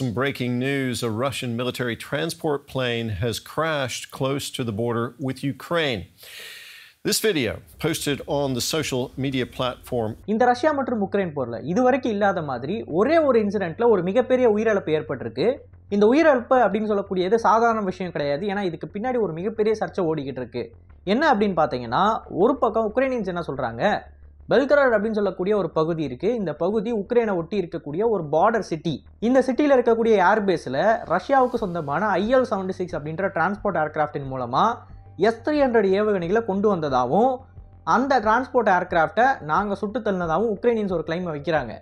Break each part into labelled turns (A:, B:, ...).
A: some breaking news. A Russian military transport plane has crashed close to the border with Ukraine. This video posted on the social media platform.
B: இந்த Russia மற்றும் Ukraine போர்ல இதுவரைக்கும் இல்லாத மாதிரி ஒரே ஒரு இன்சிடென்ட்ல ஒரு மிகப்பெரிய உயிரிழப்பு ஏற்பட்டிருக்கு. இந்த உயிரிழப்பு அப்படின்னு சொல்லக்கூடியது சாதாரண விஷயம் கிடையாது. ஏன்னா இதுக்கு பின்னாடி ஒரு மிகப்பெரிய சர்ச்சை ஓடிக்கிட்டு இருக்கு. என்ன அப்படின்னு பார்த்தீங்கன்னா, ஒரு பக்கம் உக்ரைனியன்ஸ் என்ன சொல்றாங்க, பெல்கராட் அப்படின்னு சொல்லக்கூடிய ஒரு பகுதி இருக்குது. இந்த பகுதி உக்ரைனை ஒட்டி இருக்கக்கூடிய ஒரு பார்டர் சிட்டி. இந்த சிட்டியில் இருக்கக்கூடிய ஏர்பேஸில் ரஷ்யாவுக்கு சொந்தமான IL-76 அப்படின்ற டிரான்ஸ்போர்ட் ஏர்கிராஃப்டின் மூலமாக S-300 ஏவுகணைகளை கொண்டு வந்ததாகவும் அந்த டிரான்ஸ்போர்ட் ஏர்கிராஃப்டை நாங்கள் சுட்டு தள்ளினதாகவும் உக்ரைனியன்ஸ் ஒரு கிளைமை வைக்கிறாங்க.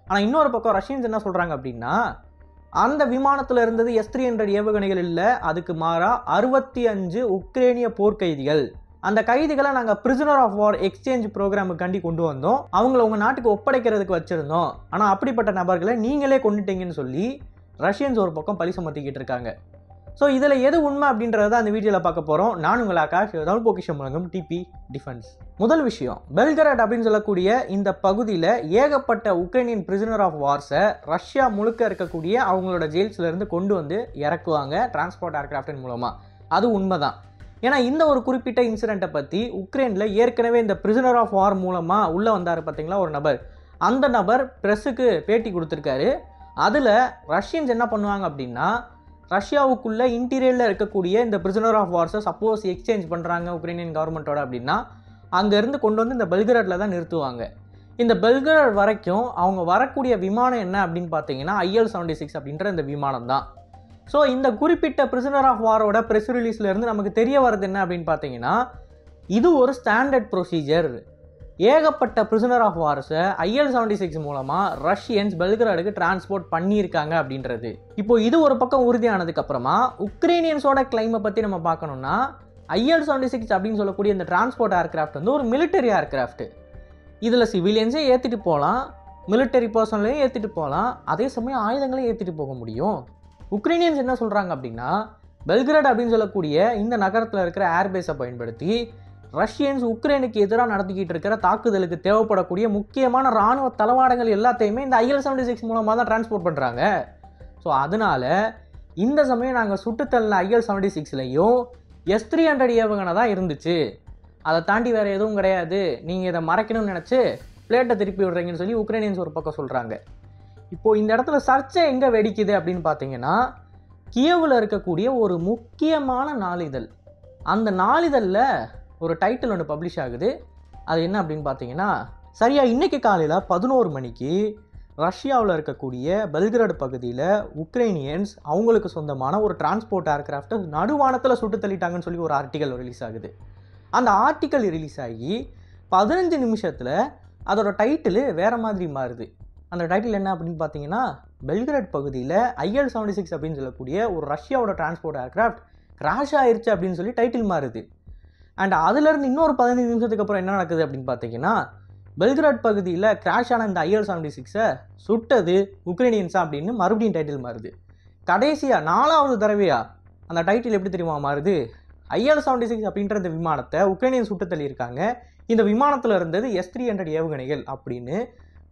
B: ஆனால் இன்னொரு பக்கம் ரஷ்யன்ஸ் என்ன சொல்கிறாங்க அப்படின்னா, அந்த விமானத்தில் இருந்தது S-300 ஏவுகணைகள் இல்லை, அதுக்கு மாறாக 65 உக்ரைனிய போர்க்கைதிகள். அந்த கைதிகளை நாங்கள் பிரிசனர் ஆஃப் வார் எக்ஸ்சேஞ்ச் ப்ரோக்ராமுக்காண்டி கொண்டு வந்தோம், அவங்கள உங்கள் நாட்டுக்கு ஒப்படைக்கிறதுக்கு வச்சுருந்தோம், ஆனால் அப்படிப்பட்ட நபர்களை நீங்களே கொண்டுட்டீங்கன்னு சொல்லி ரஷ்யன்ஸ் ஒரு பக்கம் பழி சுமத்திக்கிட்டு இருக்காங்க. ஸோ இதில் எது உண்மை அப்படின்றத அந்த வீடியோவில் பார்க்க போகிறோம். நான் உங்கள் ஆகாஷ், தமிழ் பொக்கிஷம் வழங்கும் டிபி டிஃபென்ஸ். முதல் விஷயம், பெல்கராட் அப்படின்னு சொல்லக்கூடிய இந்த பகுதியில் ஏகப்பட்ட உக்ரைனியன் பிரிசனர் ஆஃப் வார்ஸை ரஷ்யா முழுக்க இருக்கக்கூடிய அவங்களோட ஜெயில்ஸ்லேருந்து கொண்டு வந்து இறக்குவாங்க டிரான்ஸ்போர்ட் ஏர்கிராஃப்டின் மூலமாக. அது உண்மை தான். ஏன்னா இந்த ஒரு குறிப்பிட்ட இன்சிடெண்ட்டை பற்றி உக்ரைனில் ஏற்கனவே இந்த பிரிசனர் ஆஃப் வார் மூலமாக உள்ளே வந்தார் பார்த்தீங்களா ஒரு நபர், அந்த நபர் ப்ரெஸ்ஸுக்கு பேட்டி கொடுத்துருக்காரு. அதில் ரஷ்யன்ஸ் என்ன பண்ணுவாங்க அப்படின்னா, ரஷ்யாவுக்குள்ளே இன்டீரியரில் இருக்கக்கூடிய இந்த பிரிசனர் ஆஃப் வார்ஸை சப்போஸ் எக்ஸ்சேஞ்ச் பண்ணுறாங்க உக்ரைனியன் கவர்மெண்ட்டோட அப்படின்னா அங்கேருந்து கொண்டு வந்து இந்த பெல்கராடில் தான் நிறுத்துவாங்க. இந்த பெல்கராட் வரைக்கும் அவங்க வரக்கூடிய விமானம் என்ன அப்படின்னு பார்த்தீங்கன்னா IL-76 அப்படின்ற இந்த விமானம் தான். ஸோ இந்த குறிப்பிட்ட பிரிசனர் ஆஃப் வாரோட ப்ரெஸ் ரிலீஸ்லேருந்து நமக்கு தெரிய வர்றது என்ன அப்படின்னு பார்த்தீங்கன்னா, இது ஒரு ஸ்டாண்டர்ட் ப்ரொசீஜர். ஏகப்பட்ட பிரிசனர் ஆஃப் வார்ஸை IL-76 மூலமாக ரஷ்யன்ஸ் பெல்கராடுக்கு டிரான்ஸ்போர்ட் பண்ணியிருக்காங்க அப்படின்றது. இப்போ இது ஒரு பக்கம் உறுதியானதுக்கப்புறமா உக்ரைனியன்ஸோட கிளைமை பற்றி நம்ம பார்க்கணுன்னா, IL-76 அப்படின்னு சொல்லக்கூடிய இந்த டிரான்ஸ்போர்ட் ஏர்கிராஃப்ட் வந்து ஒரு மிலிட்டரி ஏர்கிராஃப்ட். இதில் சிவிலியன்ஸே ஏற்றிட்டு போகலாம், மிலிட்டரி பர்சனலையும் ஏற்றிட்டு போகலாம், அதே சமயம் ஆயுதங்களையும் ஏற்றிட்டு போக முடியும். உக்ரைனியன்ஸ் என்ன சொல்கிறாங்க அப்படின்னா, பெல்கராட் அப்படின்னு சொல்லக்கூடிய இந்த நகரத்தில் இருக்கிற ஏர்பேஸை பயன்படுத்தி ரஷ்யன்ஸ் உக்ரைனுக்கு எதிராக நடத்திக்கிட்டு இருக்கிற தாக்குதலுக்கு தேவைப்படக்கூடிய முக்கியமான இராணுவ தளவாடங்கள் எல்லாத்தையுமே இந்த IL-76 மூலமாக தான் டிரான்ஸ்போர்ட் பண்ணுறாங்க. ஸோ அதனால் இந்த சமயம் நாங்கள் சுட்டுத்தள்ள IL-76லையும் S-300 ஏவுகணை தான் இருந்துச்சு, அதை தாண்டி வேறு எதுவும் கிடையாது, நீங்கள் இதை மறைக்கணும்னு நினச்சி பிளேட்டை திருப்பி விடுறீங்கன்னு சொல்லி உக்ரைனியன்ஸ் ஒரு பக்கம் சொல்கிறாங்க. இப்போது இந்த இடத்துல சர்ச்சை எங்கே வெடிக்குது அப்படின்னு பார்த்தீங்கன்னா, கியவில் இருக்கக்கூடிய ஒரு முக்கியமான நாளிதழ், அந்த நாளிதழில் ஒரு டைட்டில் ஒன்று பப்ளிஷ் ஆகுது. அது என்ன அப்படின்னு பார்த்தீங்கன்னா, சரியாக இன்றைக்கி காலையில் 11 மணிக்கு ரஷ்யாவில் இருக்கக்கூடிய பெல்கராட் பகுதியில் உக்ரைனியன்ஸ் அவங்களுக்கு சொந்தமான ஒரு டிரான்ஸ்போர்ட் ஏர்கிராஃப்டை நடுவானத்தில் சுட்டு தள்ளிட்டாங்கன்னு சொல்லி ஒரு ஆர்டிக்கல் ரிலீஸ் ஆகுது. அந்த ஆர்டிக்கல் ரிலீஸ் ஆகி 15 நிமிஷத்தில் அதோட டைட்டில் வேறு மாதிரி மாறுது. அந்த டைட்டில் என்ன அப்படின்னு பார்த்தீங்கன்னா, பெல்கராட் பகுதியில் IL-76 அப்படின்னு சொல்லக்கூடிய ஒரு ரஷ்யாவோட டிரான்ஸ்போர்ட் ஏர்கிராஃப்ட் கிராஷ் ஆயிடுச்சு அப்படின்னு சொல்லி டைட்டில் மாறுது. அண்ட் அதுலேருந்து இன்னொரு 15 நிமிஷத்துக்கு அப்புறம் என்ன நடக்குது அப்படின்னு பார்த்தீங்கன்னா, பெல்கராட் பகுதியில் கிராஷ் ஆன இந்த IL-76 சுட்டது உக்ரைனியன்ஸா அப்படின்னு மறுபடியும் டைட்டில் மாறுது. கடைசியாக 4வது தடவையாக அந்த டைட்டில் எப்படி தெரியுமா மாறுது, IL-76 அப்படின்ற இந்த விமானத்தை உக்ரைனியன் சுட்டு தள்ளியிருக்காங்க, இந்த விமானத்தில் இருந்தது S-300 ஏவுகணைகள் அப்படின்னு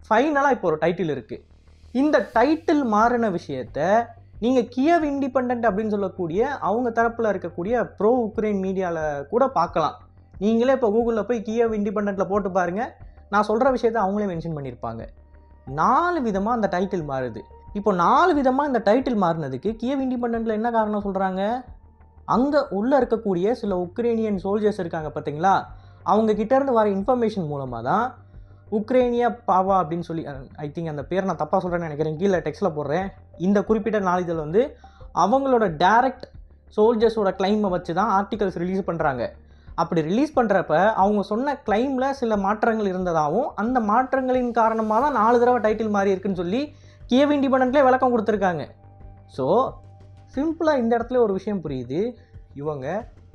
B: ஃபைனலாக இப்போ ஒரு டைட்டில் இருக்குது. இந்த டைட்டில் மாறின விஷயத்தை நீங்கள் கியவ் இண்டிபெண்டன்ட் அப்படின்னு சொல்லக்கூடிய அவங்க தரப்பில் இருக்கக்கூடிய ப்ரோ உக்ரைன் மீடியாவில் கூட பார்க்கலாம். நீங்களே இப்போ கூகுளில் போய் கியவ் இண்டிபெண்டன்ட்டில் போட்டு பாருங்கள், நான் சொல்கிற விஷயத்தை அவங்களே மென்ஷன் பண்ணியிருப்பாங்க. 4 விதமாக அந்த டைட்டில் மாறுது. இப்போ 4 விதமாக இந்த டைட்டில் மாறினதுக்கு கியவ் இண்டிபெண்டன்ட்டில் என்ன காரணம் சொல்கிறாங்க, அங்கே உள்ளே இருக்கக்கூடிய சில உக்ரைனியன் சோல்ஜர்ஸ் இருக்காங்க பார்த்தீங்களா, அவங்க கிட்டேருந்து வர இன்ஃபர்மேஷன் மூலமாக தான் உக்ரைனியா பாவா அப்படின்னு சொல்லி, ஐ திங்க் அந்த பேர் நான் தப்பாக சொல்கிறேன்னு நினைக்கிறேன், கீழே டெக்ஸ்ட்டில் போடுறேன், இந்த குறிப்பிட்ட நாளிதழ் வந்து அவங்களோட டைரக்ட் சோல்ஜர்ஸோட கிளைமை வச்சு தான் ஆர்டிகல்ஸ் ரிலீஸ் பண்ணுறாங்க. அப்படி ரிலீஸ் பண்ணுறப்ப அவங்க சொன்ன கிளைமில் சில மாற்றங்கள் இருந்ததாகவும் அந்த மாற்றங்களின் காரணமாக தான் 4 தடவை டைட்டில் மாறி இருக்குன்னு சொல்லி கியவ் இண்டிபெண்டன்ட்லேயே விளக்கம் கொடுத்துருக்காங்க. ஸோ சிம்பிளாக இந்த இடத்துல ஒரு விஷயம் புரியுது, இவங்க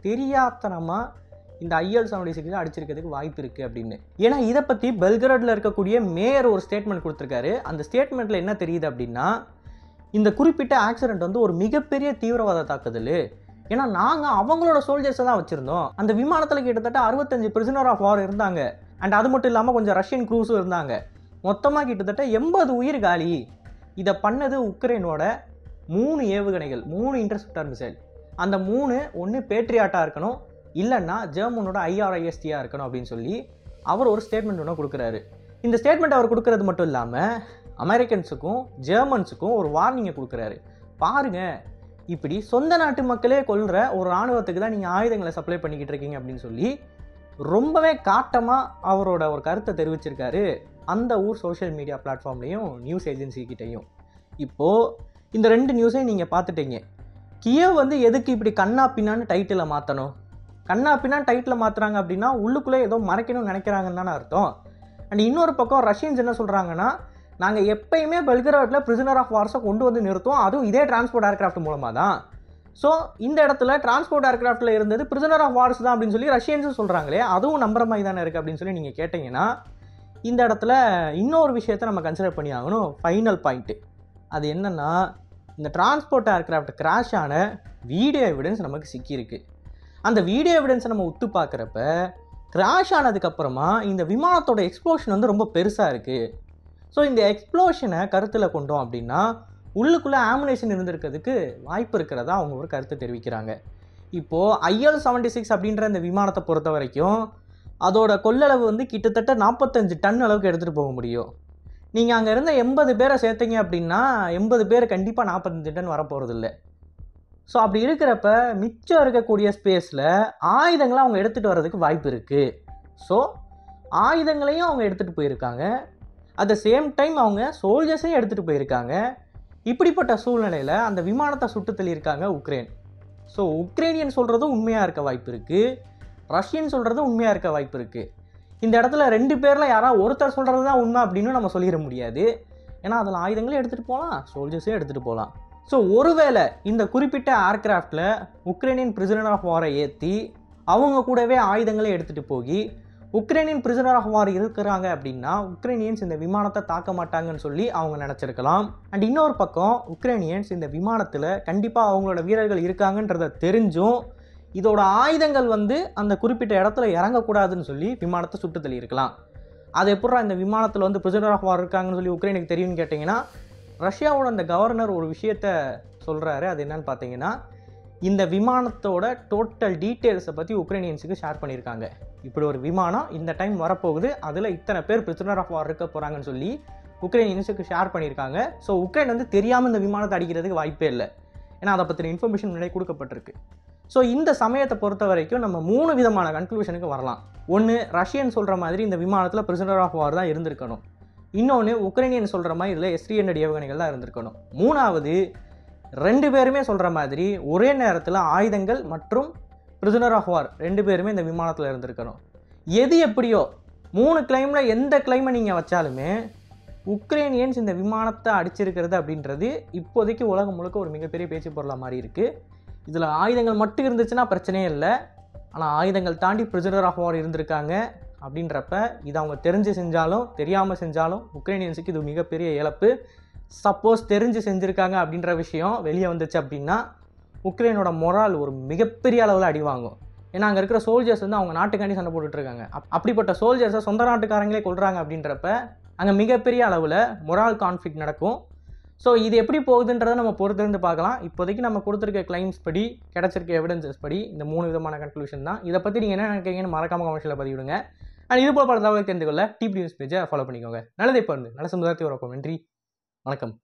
B: தெரியாத்தனமாக இந்த IL-76 அடிச்சிருக்கிறதுக்கு வாய்ப்பு இருக்குது அப்படின்னு. ஏன்னா இதை பற்றி பெல்கராடில் இருக்கக்கூடிய மேயர் ஒரு ஸ்டேட்மெண்ட் கொடுத்துருக்காரு. அந்த ஸ்டேட்மெண்ட்டில் என்ன தெரியுது அப்படின்னா, இந்த குறிப்பிட்ட ஆக்சிடெண்ட் வந்து ஒரு மிகப்பெரிய தீவிரவாத தாக்குதல். ஏன்னா நாங்கள் அவங்களோட சோல்ஜர்ஸை தான் வச்சுருந்தோம், அந்த விமானத்தில் கிட்டத்தட்ட 65 பிரிசனர் ஆஃப் வார் இருந்தாங்க, அண்ட் அது மட்டும் இல்லாமல் கொஞ்சம் ரஷ்யன் க்ரூஸும் இருந்தாங்க, மொத்தமாக கிட்டத்தட்ட 80 உயிர் காலி. இதை பண்ணது உக்ரைனோட 3 ஏவுகணைகள், 3 இன்டர்செப்டார் மிசைல். அந்த 3 ஒன்று பேட்ரியாட்டாக இருக்கணும், இல்லைன்னா ஜெர்மனோட IRIS-T இருக்கணும் அப்படின்னு சொல்லி அவர் ஒரு ஸ்டேட்மெண்ட் ஒன்று கொடுக்குறாரு. இந்த ஸ்டேட்மெண்ட் அவர் கொடுக்கறது மட்டும் இல்லாமல் அமெரிக்கன்ஸுக்கும் ஜெர்மன்ஸுக்கும் ஒரு வார்னிங்கை கொடுக்குறாரு. பாருங்கள், இப்படி சொந்த நாட்டு மக்களே கொல்ற ஒரு இராணுவத்துக்கு தான் நீங்கள் ஆயுதங்களை சப்ளை பண்ணிக்கிட்டு இருக்கீங்க அப்படின்னு சொல்லி ரொம்பவே காட்டமாக அவரோட ஒரு கருத்தை தெரிவிச்சிருக்காரு அந்த ஊர் சோஷியல் மீடியா பிளாட்ஃபார்ம்லேயும் நியூஸ் ஏஜென்சிக்கிட்டையும். இப்போது இந்த 2 நியூஸையும் நீங்கள் பார்த்துட்டீங்க. கியவ் வந்து எதுக்கு இப்படி கண்ணா பின்னான்னு டைட்டிலை மாற்றணும்? கண்ணா பின்னான்னு டைட்டில் மாற்றுறாங்க அப்படின்னா உள்ளுக்குள்ளே ஏதோ மறைக்கணும்னு நினைக்கிறாங்கன்னு தானே அர்த்தம். அண்ட் இன்னொரு பக்கம் ரஷ்யன்ஸ் என்ன சொல்கிறாங்கன்னா, நாங்கள் எப்பயுமே பெல்கிராடில் பிரிசனர் ஆஃப் வார்ஸை கொண்டு வந்து நிறுத்துவோம், அதுவும் இதே டிரான்ஸ்போர்ட் ஏர்க்ராஃப்ட் மூலமாக தான். ஸோ இந்த இடத்துல டிரான்ஸ்போர்ட் ஏர்க்ராஃப்டில் இருந்தது பிரிசனர் ஆஃப் வார்ஸ் தான் அப்படின்னு சொல்லி ரஷ்யன்ஸும் சொல்கிறாங்களே, அதுவும் நம்புற மாதிரி தானே இருக்குது அப்படின்னு சொல்லி நீங்கள் கேட்டிங்கன்னா, இந்த இடத்துல இன்னொரு விஷயத்தை நம்ம கன்சிடர் பண்ணி ஆகணும். ஃபைனல் பாயிண்ட்டு அது என்னென்னா, இந்த டிரான்ஸ்போர்ட் ஏர்க்ராஃப்ட் கிராஷ் ஆன வீடியோ எவிடன்ஸ் நமக்கு சிக்கியிருக்கு. அந்த வீடியோ எவிடன்ஸை நம்ம உத்து பார்க்குறப்ப கிராஷ் ஆனதுக்கப்புறமா இந்த விமானத்தோட எக்ஸ்ப்ளோஷன் வந்து ரொம்ப பெருசாக இருக்குது. ஸோ இந்த எக்ஸ்ப்ளோஷனை கருத்தில் கொண்டோம் அப்படின்னா உள்ளுக்குள்ளே ஆமுனேஷன் இருந்திருக்கிறதுக்கு வாய்ப்பு இருக்கிறதா அவங்க ஒரு கருத்து தெரிவிக்கிறாங்க. இப்போது IL-76 அப்படின்ற இந்த விமானத்தை பொறுத்த வரைக்கும் அதோட கொள்ளளவு வந்து கிட்டத்தட்ட 45 டன் அளவுக்கு எடுத்துகிட்டு போக முடியும். நீங்கள் அங்கே இருந்த 80 பேரை சேர்த்தீங்க அப்படின்னா 80 பேர் கண்டிப்பாக 45 டன் வரப்போகிறதில்ல. ஸோ அப்படி இருக்கிறப்ப மிச்சம் இருக்கக்கூடிய ஸ்பேஸில் ஆயுதங்களை அவங்க எடுத்துகிட்டு வர்றதுக்கு வாய்ப்பு இருக்குது. ஸோ ஆயுதங்களையும் அவங்க எடுத்துகிட்டு போயிருக்காங்க, அட் த சேம் டைம் அவங்க சோல்ஜர்ஸையும் எடுத்துகிட்டு போயிருக்காங்க. இப்படிப்பட்ட சூழ்நிலையில் அந்த விமானத்தை சுட்டு தள்ளியிருக்காங்க உக்ரைன். ஸோ உக்ரைனியன் சொல்கிறதும் உண்மையாக இருக்க வாய்ப்பு இருக்குது, ரஷ்யன் சொல்கிறதும் உண்மையாக இருக்க வாய்ப்பு இருக்குது. இந்த இடத்துல 2 பேரில் யாராவது ஒருத்தர் சொல்கிறது தான் உண்மை அப்படின்னு நம்ம சொல்லிட முடியாது. ஏன்னா அதில் ஆயுதங்களையும் எடுத்துகிட்டு போகலாம், சோல்ஜர்ஸையும் எடுத்துகிட்டு போகலாம். ஸோ ஒருவேளை இந்த குறிப்பிட்ட ஏர்க்ராஃப்டில் உக்ரைனியன் பிரிசனர் ஆஃப் வாரை ஏற்றி அவங்க கூடவே ஆயுதங்களே எடுத்துகிட்டு போய் உக்ரைனியன் பிரிசனர் ஆஃப் வார் இருக்கிறாங்க அப்படின்னா உக்ரைனியன்ஸ் இந்த விமானத்தை தாக்க மாட்டாங்கன்னு சொல்லி அவங்க நினச்சிருக்கலாம். அண்ட் இன்னொரு பக்கம் உக்ரைனியன்ஸ் இந்த விமானத்தில் கண்டிப்பாக அவங்களோட வீரர்கள் இருக்காங்கன்றதை தெரிஞ்சும் இதோட ஆயுதங்கள் வந்து அந்த குறிப்பிட்ட இடத்துல இறங்கக்கூடாதுன்னு சொல்லி விமானத்தை சுட்டு தள்ளியிருக்கலாம். அது எப்படா இந்த விமானத்தில் வந்து பிரிசனர் ஆஃப் வார் இருக்காங்கன்னு சொல்லி உக்ரைனுக்கு தெரியும்னு கேட்டிங்கன்னா, ரஷ்யாவோட அந்த கவர்னர் ஒரு விஷயத்த சொல்கிறாரு. அது என்னன்னு பார்த்தீங்கன்னா, இந்த விமானத்தோட டோட்டல் டீட்டெயில்ஸை பற்றி உக்ரைனியன்ஸுக்கு ஷேர் பண்ணியிருக்காங்க. இப்படி ஒரு விமானம் இந்த டைம் வரப்போகுது, அதில் இத்தனை பேர் பிரிசனர் ஆஃப் வார் இருக்க போகிறாங்கன்னு சொல்லி உக்ரைனியன்ஸுக்கு ஷேர் பண்ணியிருக்காங்க. ஸோ உக்ரைன் வந்து தெரியாமல் இந்த விமானத்தை அடிக்கிறதுக்கு வாய்ப்பே இல்லை, ஏன்னா அதை பற்றின இன்ஃபர்மேஷன் முன்னாடி கொடுக்கப்பட்டிருக்கு. ஸோ இந்த சமயத்தை பொறுத்த வரைக்கும் நம்ம 3 விதமான கன்க்ளூஷனுக்கு வரலாம். ஒன்று, ரஷ்யன் சொல்கிற மாதிரி இந்த விமானத்தில் பிரிசனர் ஆஃப் வார் தான் இருந்திருக்கணும். இன்னொன்று, உக்ரைனியன் சொல்கிற மாதிரி இதில் S-300 ஏவுகணைகள் தான் இருந்திருக்கணும். மூணாவது, 2 பேருமே சொல்கிற மாதிரி ஒரே நேரத்தில் ஆயுதங்கள் மற்றும் பிரிசனர் ஆஃப் வார் 2 பேருமே இந்த விமானத்தில் இருந்திருக்கணும். எது எப்படியோ 3 கிளைமில் எந்த கிளைமை நீங்கள் வச்சாலுமே உக்ரைனியன்ஸ் இந்த விமானத்தை அடிச்சிருக்கிறது அப்படின்றது இப்போதைக்கு உலகம் முழுக்க ஒரு மிகப்பெரிய பேச்சு பொருளாக மாதிரி இருக்குது. இதில் ஆயுதங்கள் மட்டும் இருந்துச்சுன்னா பிரச்சனையே இல்லை, ஆனால் ஆயுதங்கள் தாண்டி பிரிசனர் ஆஃப் வார் இருந்திருக்காங்க அப்படின்றப்ப இது அவங்க தெரிஞ்சு செஞ்சாலும் தெரியாமல் செஞ்சாலும் உக்ரைனியன்ஸுக்கு இது மிகப்பெரிய இழப்பு. சப்போஸ் தெரிஞ்சு செஞ்சுருக்காங்க அப்படின்ற விஷயம் வெளியே வந்துச்சு அப்படின்னா உக்ரைனோட மொரால் ஒரு மிகப்பெரிய அளவில் அடி வாங்கும். ஏன்னா அங்கே இருக்கிற சோல்ஜர்ஸ் வந்து அவங்க நாட்டுக்காண்டி சண்டை போட்டுட்ருக்காங்க. அப்படிப்பட்ட சோல்ஜர்ஸை சொந்த நாட்டுக்காரங்களே கொள்கிறாங்க அப்படின்றப்ப அங்கே மிகப்பெரிய அளவில் மொரால் கான்ஃப்ளிக்ட் நடக்கும். ஸோ இது எப்படி போகுதுன்றதை நம்ம பொறுத்திருந்து பார்க்கலாம். இப்போதைக்கு நம்ம கொடுத்துருக்க கிளைம்ஸ் படி, கிடச்சிருக்க எவிடன்சஸ் படி இந்த 3 விதமான கன்க்ளூஷன் தான். இதை பற்றி நீங்கள் என்ன நினைக்கிறீங்கன்னு மறக்காமல் கமெண்ட்ஸில் பதிவிடுங்க. அண்ட் இது போல் பல தகவலை தெரிந்து கொள்ள டிபி நியூஸ் பேஜை ஃபாலோ பண்ணிக்கோங்க. நல்லதை பாருங்கள், நல்ல சமுதாயத்தை உருவாக்கும். நன்றி, வணக்கம்.